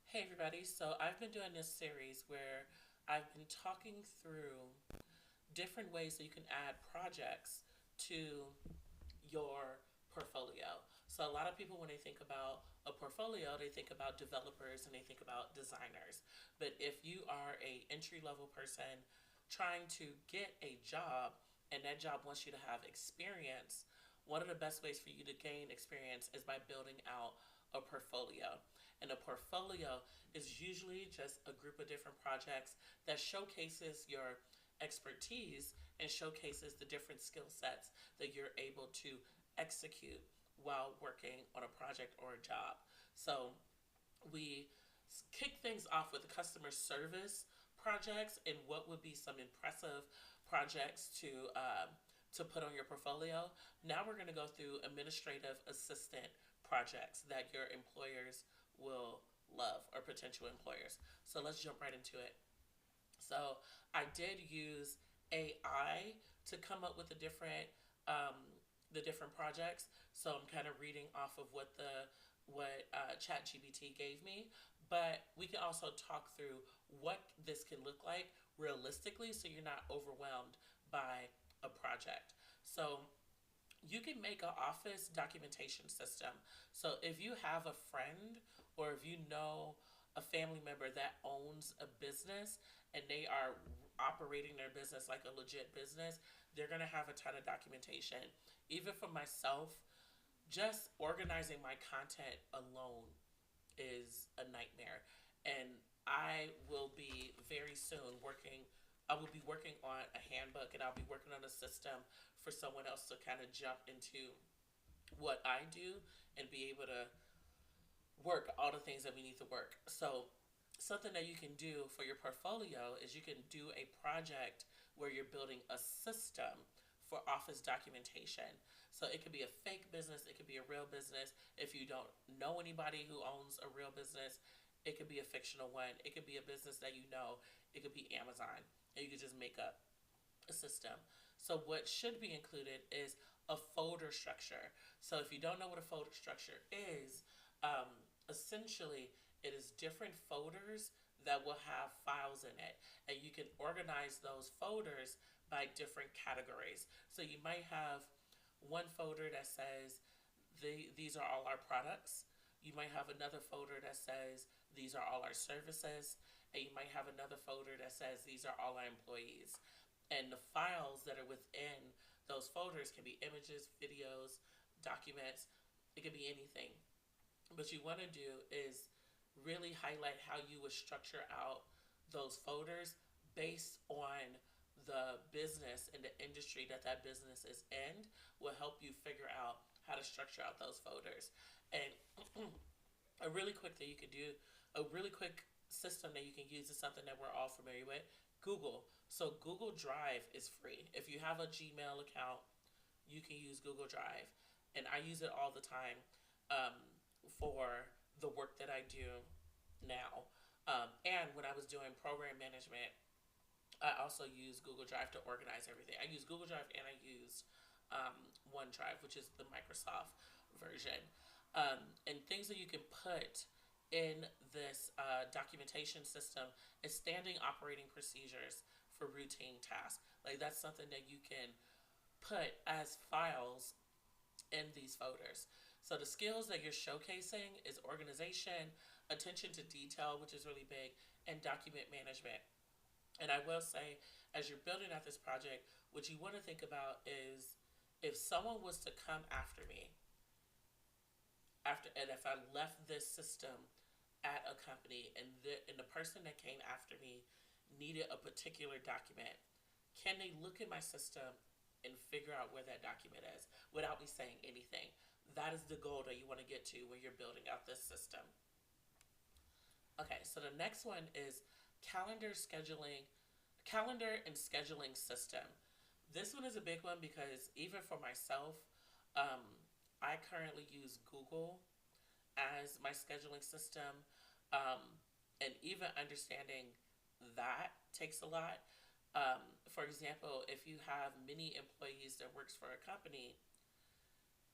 Hey everybody, so I've been doing this series where I've been talking through different ways that you can add projects to your portfolio. So a lot of people when they think about a portfolio, they think about developers and they think about designers. But if you are a entry level person trying to get a job and that job wants you to have experience, one of the best ways for you to gain experience is by building out a portfolio. And a portfolio is usually just a group of different projects that showcases your expertise and showcases the different skill sets that you're able to execute while working on a project or a job. So we kick things off with the customer service projects and what would be some impressive projects to put on your portfolio. Now we're going to go through administrative assistant projects that your employers will love or potential employers. So let's jump right into it. So I did use AI to come up with um, the different projects. So I'm kind of reading off of what ChatGPT gave me, but we can also talk through what this can look like realistically, so you're not overwhelmed by a project. So you can make an office documentation system. So if you have a friend or if you know a family member that owns a business and they are operating their business like a legit business, they're going to have a ton of documentation. Even for myself, just organizing my content alone is a nightmare. And I will be very soon working I will be working on a handbook and I'll be working on a system for someone else to kind of jump into what I do and be able to work all the things that we need to work. So, something that you can do for your portfolio is you can do a project where you're building a system for office documentation. So, it could be a fake business, it could be a real business. If you don't know anybody who owns a real business, it could be a fictional one, it could be a business that you know, it could be Amazon. And you could just make up a system. So what should be included is a folder structure. So if you don't know what a folder structure is, um, essentially it is different folders that will have files in it, and you can organize those folders by different categories. So you might have one folder that says these are all our products. You might have another folder that says these are all our services, and you might have another folder that says these are all our employees. And the files that are within those folders can be images, videos, documents, it could be anything. What you want to do is really highlight how you would structure out those folders based on the business and the industry that that business is in will help you figure out how to structure out those folders. And a really quick thing you could do, a really quick system that you can use is something that we're all familiar with, Google. So Google Drive is free. If you have a Gmail account, you can use Google Drive. And I use it all the time um, for the work that I do now. And when I was doing program management, I also use Google Drive to organize everything. I use Google Drive and I use OneDrive, which is the Microsoft version. And things that you can put in this documentation system is standing operating procedures for routine tasks. Like that's something that you can put as files in these folders. So the skills that you're showcasing is organization, attention to detail, which is really big, and document management. And I will say, as you're building out this project, what you want to think about is if someone was to come after me, and if I left this system at a company and the person that came after me needed a particular document, can they look at my system and figure out where that document is without me saying anything? That is the goal that you want to get to when you're building out this system. Okay, so the next one is calendar scheduling, calendar and scheduling system. This one is a big one because even for myself, um, I currently use Google as my scheduling system, um, and even understanding that takes a lot. For example, if you have many employees that works for a company,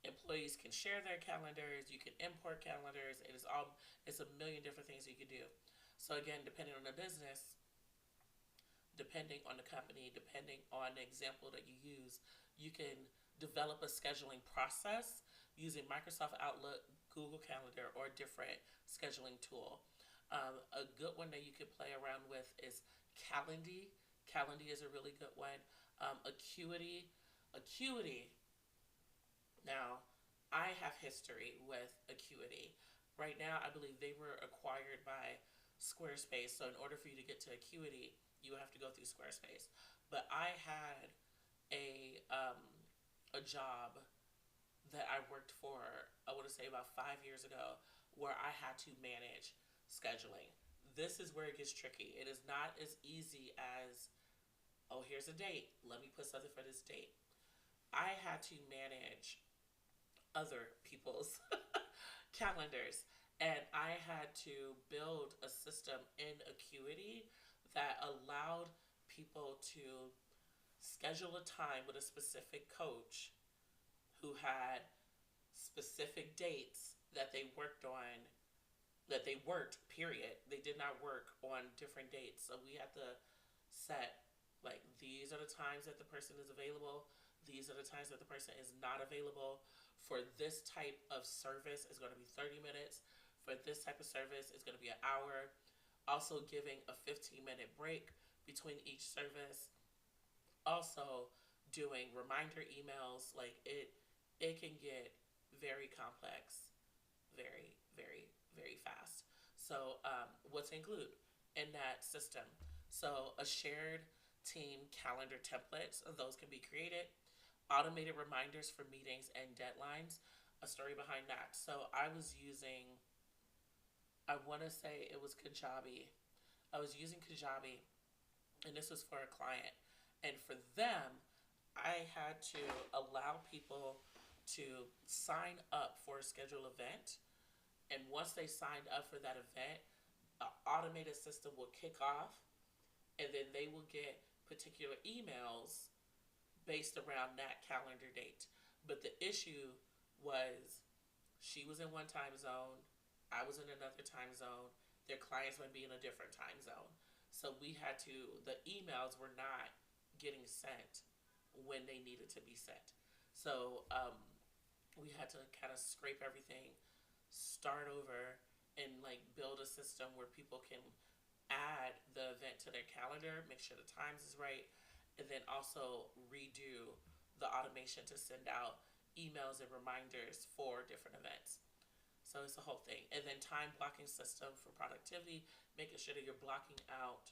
Employees can share their calendars. You can import calendars. It's a million different things you can do. So again, depending on the business, depending on the company, depending on the example that you use, you can develop a scheduling process using Microsoft Outlook, Google Calendar, or a different scheduling tool. A good one that you could play around with is Calendly. Calendly is a really good one. Acuity. Acuity. Now, I have history with Acuity. Right now, I believe they were acquired by Squarespace. So in order for you to get to Acuity, you have to go through Squarespace. But I had a job that I worked for, I want to say about 5 years ago, where I had to manage scheduling. This is where it gets tricky. It is not as easy as, oh, here's a date. Let me put something for this date. I had to manage other people's calendars, and I had to build a system in Acuity that allowed people to schedule a time with a specific coach who had specific dates that they worked on, that they worked, period. They did not work on different dates. So we had to set, like, these are the times that the person is available. These are the times that the person is not available. For this type of service, it's going to be 30 minutes. For this type of service, it's going to be an hour. Also giving a 15-minute break between each service. Also doing reminder emails. Like, it can get very complex very, very, very fast. So what to include in that system? So a shared team calendar templates, those can be created. Automated reminders for meetings and deadlines. A story behind that. So I was using, I want to say it was Kajabi. I was using Kajabi, and this was for a client. And for them, I had to allow people to sign up for a scheduled event. And once they signed up for that event, an automated system will kick off, and then they will get particular emails based around that calendar date. But the issue was she was in one time zone, I was in another time zone, their clients might be in a different time zone. So we had to, the emails were not getting sent when they needed to be sent. So we had to kind of scrape everything, start over, and like build a system where people can add the event to their calendar, make sure the times is right, and then also redo the automation to send out emails and reminders for different events. So it's a whole thing. And then time blocking system for productivity, making sure that you're blocking out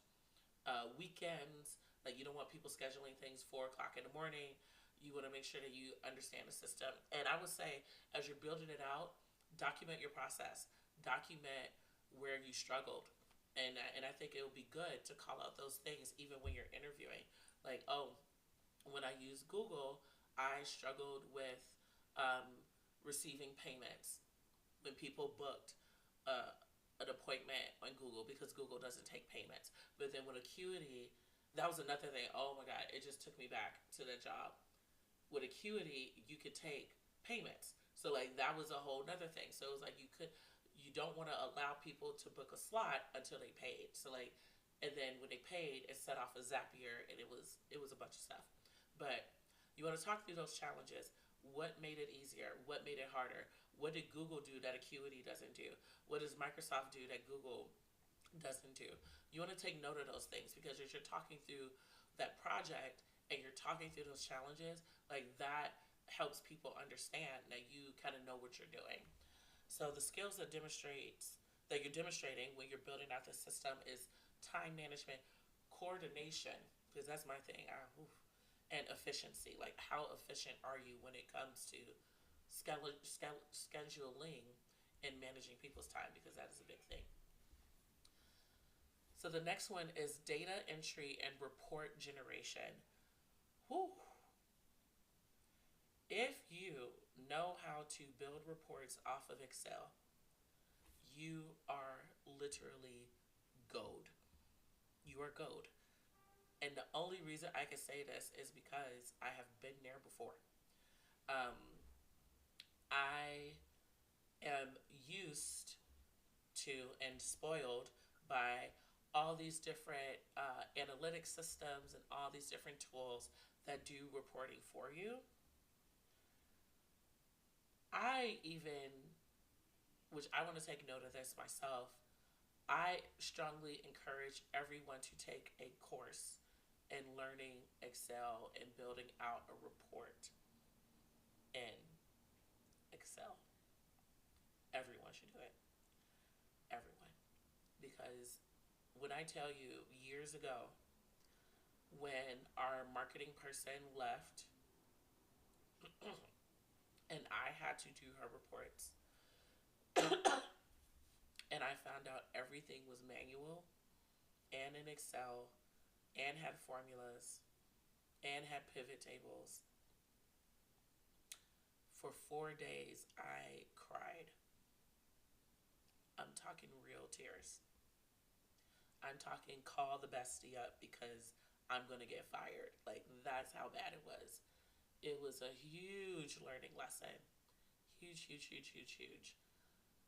weekends. Like, you don't want people scheduling things 4 o'clock in the morning. You want to make sure that you understand the system. And I would say, as you're building it out, document your process. Document where you struggled. And I think it would be good to call out those things even when you're interviewing. Like, oh, when I use Google, I struggled with receiving payments when people booked an appointment on Google, because Google doesn't take payments. But then with Acuity, that was another thing. Oh my God, it just took me back to the job. With Acuity, you could take payments. So like that was a whole nother thing. So it was like you don't want to allow people to book a slot until they paid. So like, and then when they paid, it set off a Zapier, and it was a bunch of stuff. But you want to talk through those challenges. What made it easier? What made it harder? What did Google do that Acuity doesn't do? What does Microsoft do that Google doesn't do? You want to take note of those things, because as you're talking through that project and you're talking through those challenges, like that helps people understand that you kind of know what you're doing. So the skills that you're demonstrating when you're building out the system is time management, coordination, because that's my thing. And efficiency. Like, how efficient are you when it comes to scheduling and managing people's time, because that is a big thing. So the next one is data entry and report generation. Whew. If you know how to build reports off of Excel, you are literally gold. You are gold. And the only reason I can say this is because I have been there before. I am used to and spoiled by all these different analytic systems and all these different tools that do reporting for you. I even, which I want to take note of this myself, I strongly encourage everyone to take a course in learning Excel and building out a report in Excel. Everyone should do it. Everyone. Because when I tell you years ago, when our marketing person left and I had to do her reports, and I found out everything was manual and in Excel and had formulas and had pivot tables. For 4 days, I cried. I'm talking real tears. I'm talking call the bestie up because I'm going to get fired. Like, that's how bad it was. It was a huge learning lesson. Huge, huge, huge, huge, huge.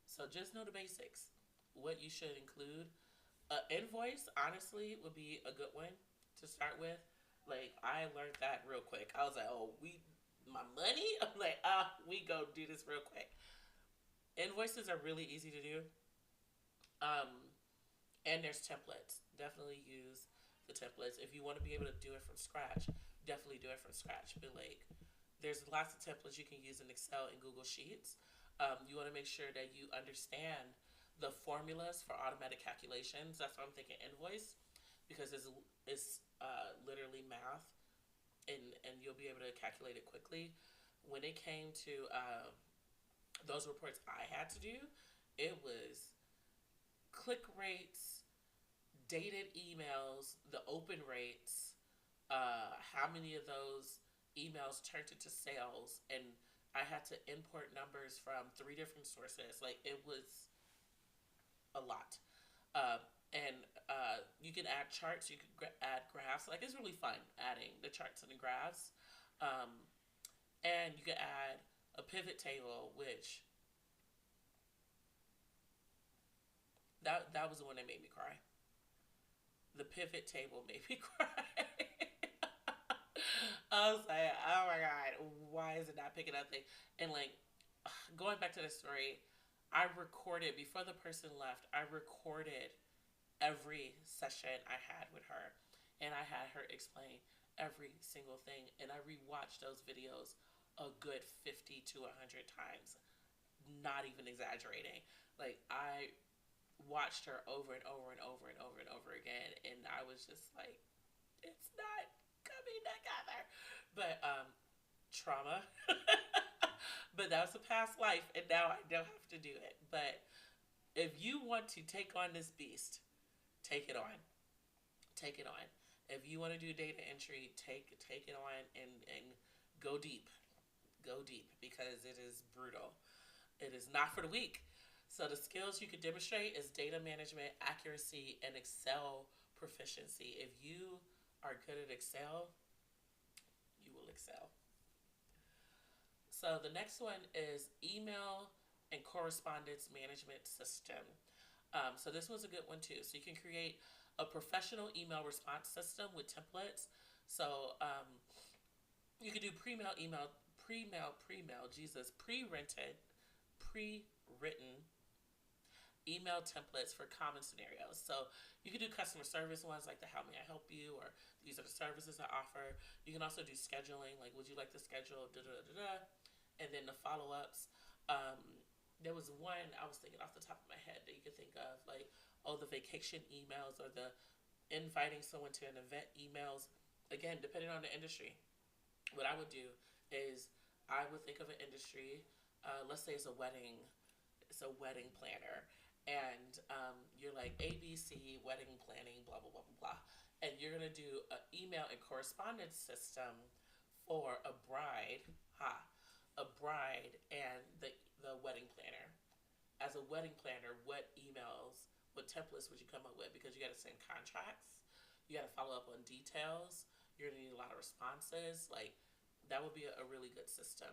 So just know the basics. What you should include. An invoice, honestly, would be a good one to start with. Like, I learned that real quick. I was like, oh, my money? I'm like, we go do this real quick. Invoices are really easy to do. Um, and there's templates. Definitely use the templates. If you want to be able to do it from scratch, definitely do it from scratch. But like, there's lots of templates you can use in Excel and Google Sheets. You want to make sure that you understand the formulas for automatic calculations. That's why I'm thinking invoice, because it's literally math, and you'll be able to calculate it quickly. When it came to those reports I had to do, it was click rates, dated emails, the open rates, how many of those emails turned into sales, and I had to import numbers from 3 different sources. Like, it was a lot. And you can add charts, you can add graphs. Like, it's really fun adding the charts and the graphs. Um, and you can add a pivot table, which that was the one that made me cry. The pivot table made me cry. I was like, oh my god, why is it not picking up thing? And like, going back to the story, I recorded before the person left. I recorded every session I had with her, and I had her explain every single thing. And I rewatched those videos a good 50 to 100 times, not even exaggerating. Like, I watched her over and over and over and over and over again, and I was just like, it's not coming together. But trauma. But that was a past life, and now I don't have to do it. But if you want to take on this beast, take it on. Take it on. If you want to do data entry, take it on, and go deep. Go deep, because it is brutal. It is not for the weak. So the skills you can demonstrate is data management, accuracy, and Excel proficiency. If you are good at Excel, you will excel. So the next one is email and correspondence management system. So this one's a good one too. So you can create a professional email response system with templates. So you can do pre-written email templates for common scenarios. So you can do customer service ones like the how may I help you, or these are the services I offer. You can also do scheduling, like would you like to schedule da da da da, and then the follow ups. There was one I was thinking off the top of my head that you could think of, like the vacation emails or the inviting someone to an event emails. Again, depending on the industry, what I would do is I would think of an industry. Let's say it's a wedding. It's a wedding planner, and you're like ABC wedding planning, blah blah blah blah blah, and you're gonna do an email and correspondence system for a bride, a bride and the wedding planner. As a wedding planner, what emails, what templates would you come up with? Because you got to send contracts, you got to follow up on details. You're gonna need a lot of responses. Like, that would be a really good system.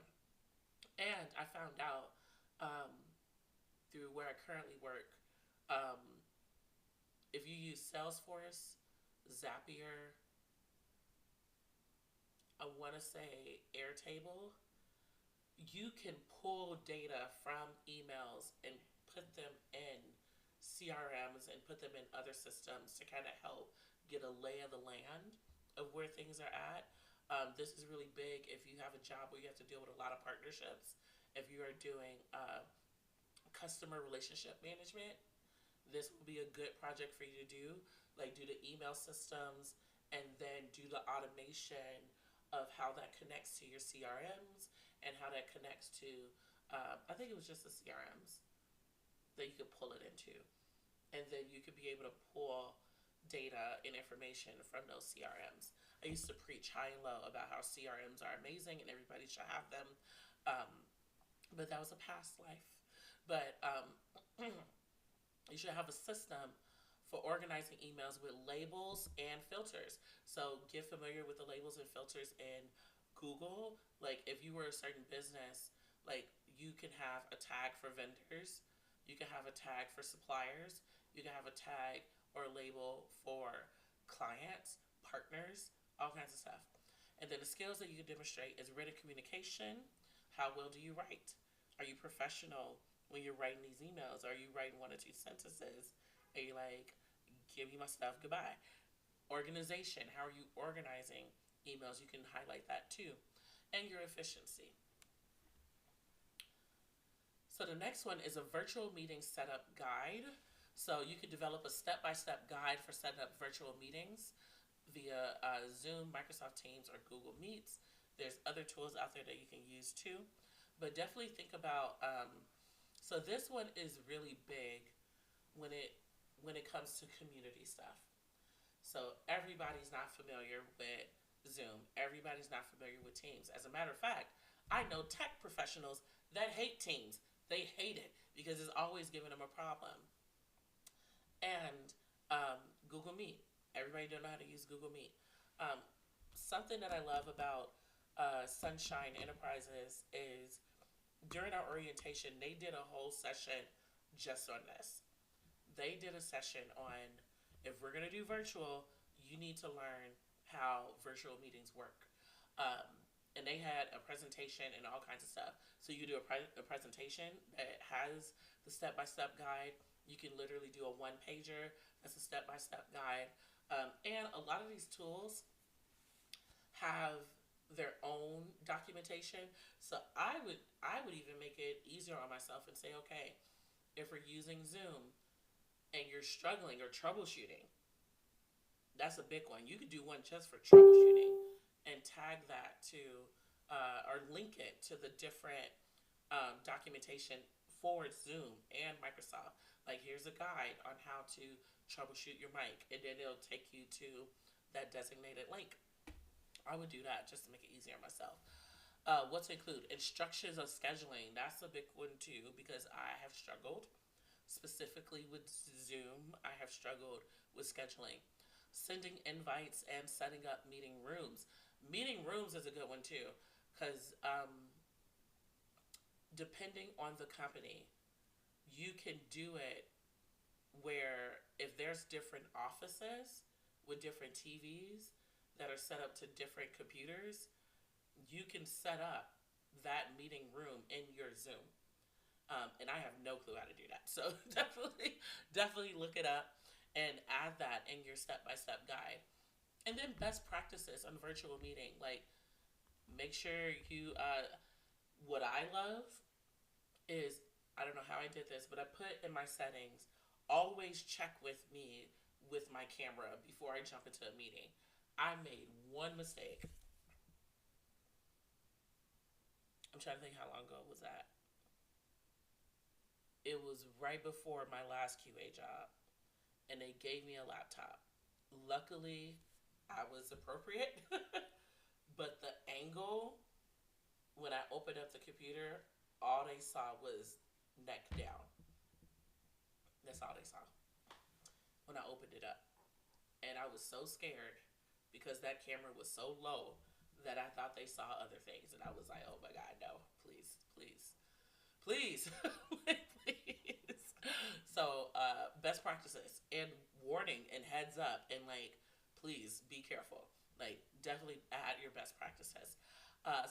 And I found out um, through where I currently work, um, if you use Salesforce, Zapier, I want to say Airtable, you can pull data from emails and put them in CRMs and put them in other systems to kind of help get a lay of the land of where things are at. This is really big if you have a job where you have to deal with a lot of partnerships. If you are doing customer relationship management, this will be a good project for you to do. Like, do the email systems and then do the automation of how that connects to your CRMs and how that connects to, I think it was just the CRMs that you could pull it into. And then you could be able to pull data and information from those CRMs. I used to preach high and low about how CRMs are amazing and everybody should have them. Um, but that was a past life. But you should have a system for organizing emails with labels and filters. So get familiar with the labels and filters in Google. Like, if you were a certain business, like, you can have a tag for vendors, you can have a tag for suppliers, you can have a tag or a label for clients, partners, all kinds of stuff. And then the skills that you can demonstrate is written communication. How well do you write? Are you professional when you're writing these emails? Are you writing one or two sentences? Are you like, give me my stuff, goodbye? Organization. How are you organizing emails? You can highlight that too. And your efficiency. So the next one is a virtual meeting setup guide. So you could develop a step-by-step guide for setting up virtual meetings via Zoom, Microsoft Teams, or Google Meets. There's other tools out there that you can use too. But definitely think about, so this one is really big when it comes to community stuff. So everybody's not familiar with Zoom. Everybody's not familiar with Teams. As a matter of fact, I know tech professionals that hate Teams. They hate it because it's always giving them a problem. And Google Meet. Everybody don't know how to use Google Meet. Something that I love about Sunshine Enterprises is during our orientation, they did a whole session just on this. They did a session on, if we're going to do virtual, you need to learn how virtual meetings work. And they had a presentation and all kinds of stuff. So you do a presentation that has the step-by-step guide. You can literally do a one-pager that's a step-by-step guide. And a lot of these tools have their own documentation. So I would even make it easier on myself and say, okay, if we're using Zoom and you're struggling or troubleshooting, that's a big one. You could do one just for troubleshooting and tag that to or link it to the different documentation for Zoom and Microsoft. Like, here's a guide on how to troubleshoot your mic, and then it'll take you to that designated link. I would do that just to make it easier on myself. What to include? Instructions of scheduling. That's a big one too, because I have struggled specifically with Zoom. I have struggled with scheduling. Sending invites and setting up meeting rooms. Meeting rooms is a good one too, because depending on the company, you can do it where if there's different offices with different TVs that are set up to different computers, you can set up that meeting room in your Zoom. And I have no clue how to do that. So definitely look it up and add that in your step-by-step guide. And then best practices on virtual meeting. Like, make sure you, what I love is, I don't know how I did this, but I put in my settings, always check with me with my camera before I jump into a meeting. I made one mistake. I'm trying to think how long ago was that. It was right before my last QA job, and they gave me a laptop. Luckily, I was appropriate, but the angle, when I opened up the computer, all they saw was neck down. That's all they saw when I opened it up. And I was so scared because that camera was so low that I thought they saw other things. And I was like, oh my God, no, please Please, please, please. So, best practices and warning and heads up and like, please be careful. Like, definitely add your best practices.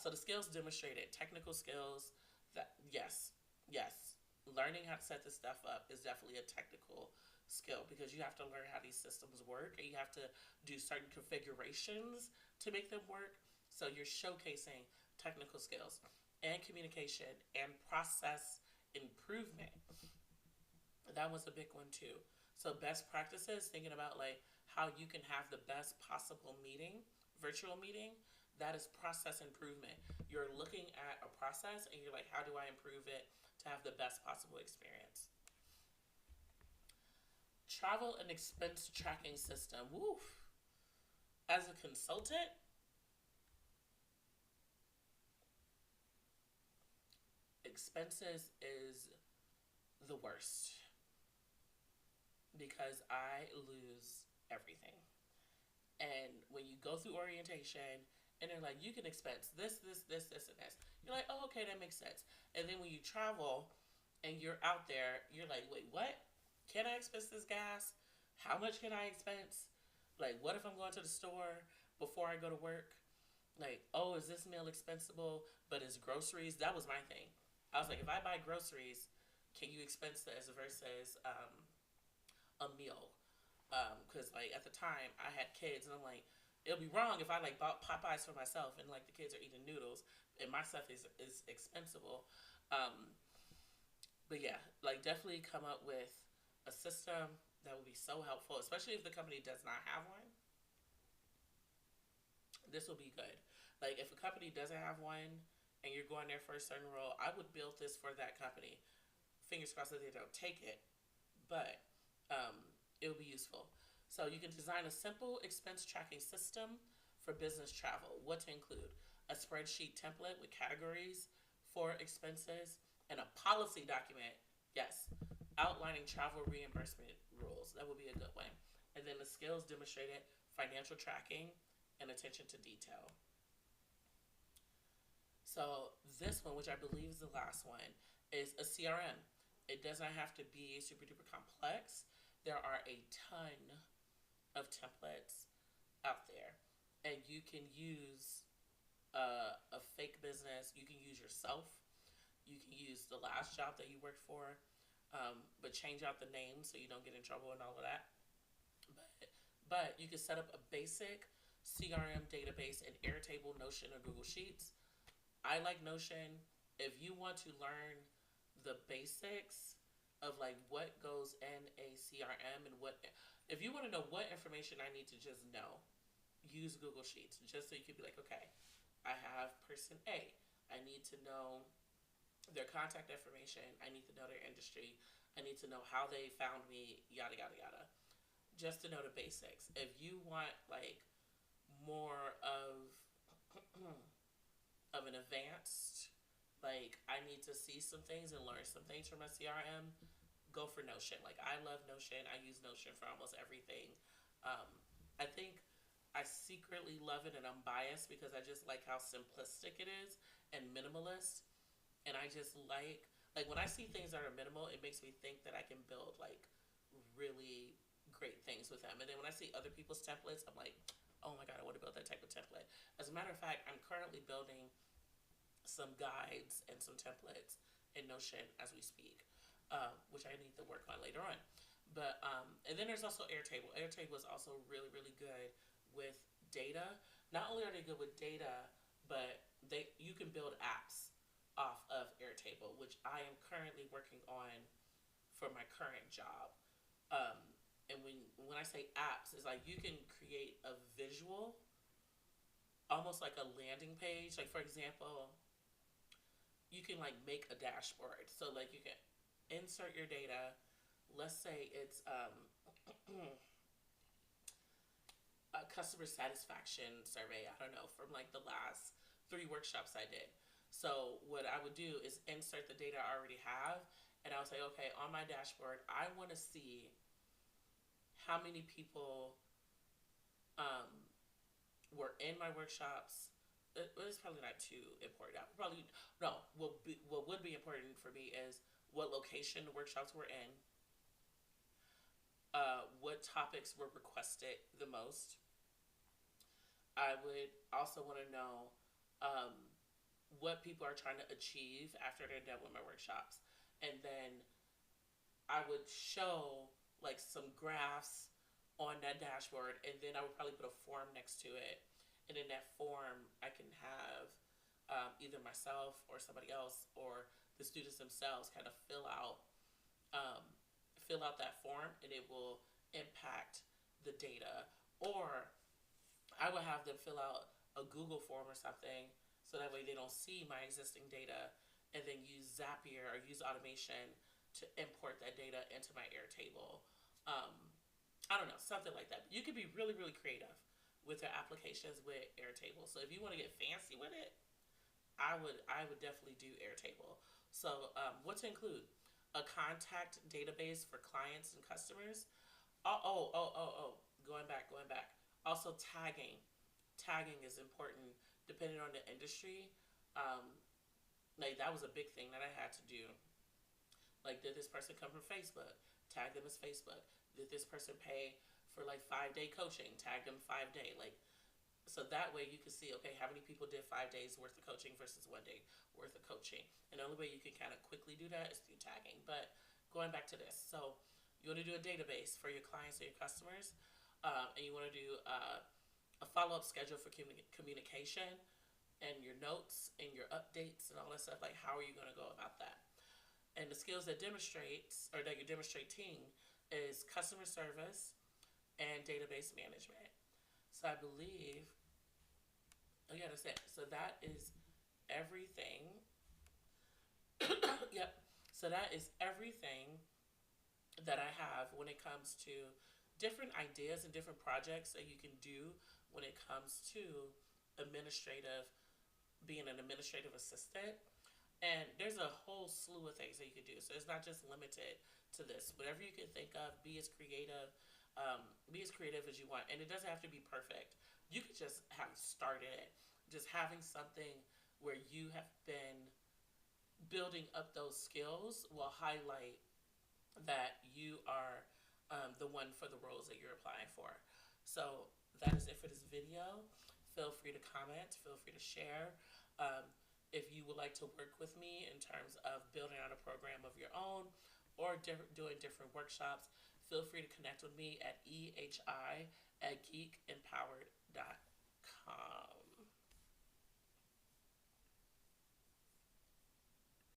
So the skills demonstrated, technical skills. That yes, yes, learning how to set this stuff up is definitely a technical skill because you have to learn how these systems work and you have to do certain configurations to make them work. So you're showcasing technical skills and communication and process improvement. That was a big one too. So best practices, thinking about like how you can have the best possible meeting, virtual meeting, that is process improvement. You're looking at a process and you're like, how do I improve it to have the best possible experience? Travel and expense tracking system. Woof. As a consultant, expenses is the worst because I lose everything. And when you go through orientation and they're like, you can expense this, and this, you're like, oh, okay, that makes sense. And then when you travel and you're out there, you're like, wait, what? Can I expense this gas? How much can I expense? Like, what if I'm going to the store before I go to work? Like, oh, is this meal expensible? But it's groceries. That was my thing. I was like, if I buy groceries, can you expense this versus a meal? Because like at the time I had kids, and I'm like, it'll be wrong if I like bought Popeyes for myself, and like the kids are eating noodles, and my stuff is expensible. Um, but yeah, like definitely come up with a system that would be so helpful, especially if the company does not have one. This will be good. Like if a company doesn't have one and you're going there for a certain role, I would build this for that company. Fingers crossed that they don't take it, but it will be useful. So you can design a simple expense tracking system for business travel. What to include? A spreadsheet template with categories for expenses and a policy document. Yes, outlining travel reimbursement rules. That would be a good one. And then the skills demonstrated financial tracking and attention to detail. So this one, which I believe is the last one, is a CRM. It does not have to be super duper complex. There are a ton of templates out there, and you can use a fake business. You can use yourself. You can use the last job that you worked for, but change out the name so you don't get in trouble and all of that. But you can set up a basic CRM database in Airtable, Notion, or Google Sheets. I like Notion. If you want to learn the basics of like what goes in a CRM and what, if you want to know what information I need to just know, use Google Sheets just so you can be like, okay, I have person A. I need to know their contact information. I need to know their industry. I need to know how they found me, yada, yada, yada. Just to know the basics. If you want like more of an advanced, like I need to see some things and learn some things from my CRM, go for Notion. Like I love Notion. I use Notion for almost everything. Um, I think I secretly love it and I'm biased because I just like how simplistic it is and minimalist. And I just like when I see things that are minimal, it makes me think that I can build like really great things with them. And then when I see other people's templates, I'm like, oh my god, I want to build that type of template. As a matter of fact, I'm currently building some guides and some templates in Notion as we speak, which I need to work on later on. But and then there's also Airtable. Airtable is also really really good with data. Not only are they good with data, but you can build apps off of Airtable, which I am currently working on for my current job. Um, and when I say apps, it's like you can create a visual, almost like a landing page. Like for example, you can like make a dashboard. So like you can insert your data. Let's say it's a customer satisfaction survey. I don't know, from like the last 3 workshops I did. So what I would do is insert the data I already have, and I would say, okay, on my dashboard, I want to see how many people um, were in my workshops, it's probably not too important. I probably no. What would be important for me is what location the workshops were in, what topics were requested the most. I would also want to know um, what people are trying to achieve after they're done with my workshops, and then I would show like some graphs on that dashboard, and then I would probably put a form next to it. And in that form, I can have either myself or somebody else or the students themselves kind of um, fill out that form, and it will impact the data. Or I would have them fill out a Google form or something, so that way they don't see my existing data, and then use Zapier or use automation to import that data into my Airtable. Um, I don't know, something like that. You could be really, really creative with your applications with Airtable. So if you want to get fancy with it, I would definitely do Airtable. So what to include? A contact database for clients and customers. Oh. Going back. Also tagging. Tagging is important depending on the industry. Um, like that was a big thing that I had to do. Like, did this person come from Facebook? Tag them as Facebook. Did this person pay for like 5 day coaching? Tag them 5 day. Like, so that way you can see, okay, how many people did 5 days worth of coaching versus 1 day worth of coaching. And the only way you can kind of quickly do that is through tagging. But going back to this, so you want to do a database for your clients and your customers, and you want to do a follow-up schedule for communication and your notes and your updates and all that stuff. Like, how are you going to go about that? And the skills that demonstrates or that you demonstrate team is customer service and database management. So I believe, oh yeah, that's it. So that is everything. Yep. So that is everything that I have when it comes to different ideas and different projects that you can do when it comes to administrative, being an administrative assistant. And there's a whole slew of things that you can do. So it's not just limited to this. Whatever you can think of, be as creative as you want. And it doesn't have to be perfect. You could just have started, just having something where you have been building up those skills will highlight that you are the one for the roles that you're applying for. So that is it for this video. Feel free to comment, feel free to share. Um, if you would like to work with me in terms of building out a program of your own or doing different workshops, feel free to connect with me at ehi@geekempowered.com.